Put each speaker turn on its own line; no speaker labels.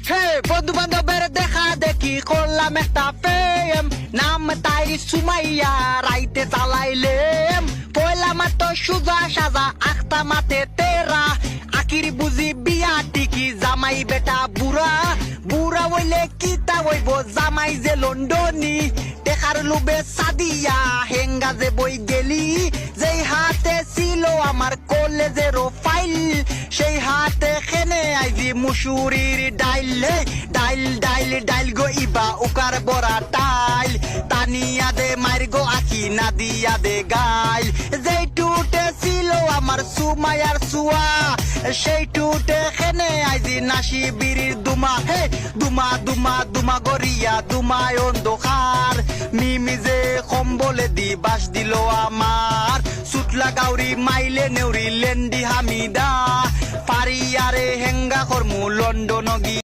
হে বন্ধু বান্ধবের দেখা দেখি করলাম একটা প্রেম, নাম তাই সুমাইয়া রাইতে চালাইলেম। পয়লা মাত্র সুজা সাজা আখতা মাতে তেরা, আকির বুঝি বিয়া টিকি জামাই বেটা বুড়া। বুড়া হইলে কিতা হইব জামাই যে লন্ডনী, টেকার লোবে সাদিয়া হেঙ্গা যে বই গেলি। যেই হাতে ছিল আমার কলেজেরও ফাইল, সেই হাতে খেনে আইজি মুসুরির ডাইল। ডাইল ডাইল ডাইল গো ইবা উকার বড়া টাইল, তানিয়া দে মার গো আখি না দিয়া দে গাইল। যেই টুটে ছিল আমার সুমায়ার সুয়া, সেই টুটে খেনে আইজি নাসি বিড়ির দুমা। হে দুমা দুমা দুমা গরিয়া দুমায় অন্ধকার, মিমি যে কম্বলে দি বাস দিল আমার। সুটলা গাউরি মাইলে নেউরি লেন্ডি হামিদা, পারিয়ারে হেঙ্গা কর্মু লন্ডন গি।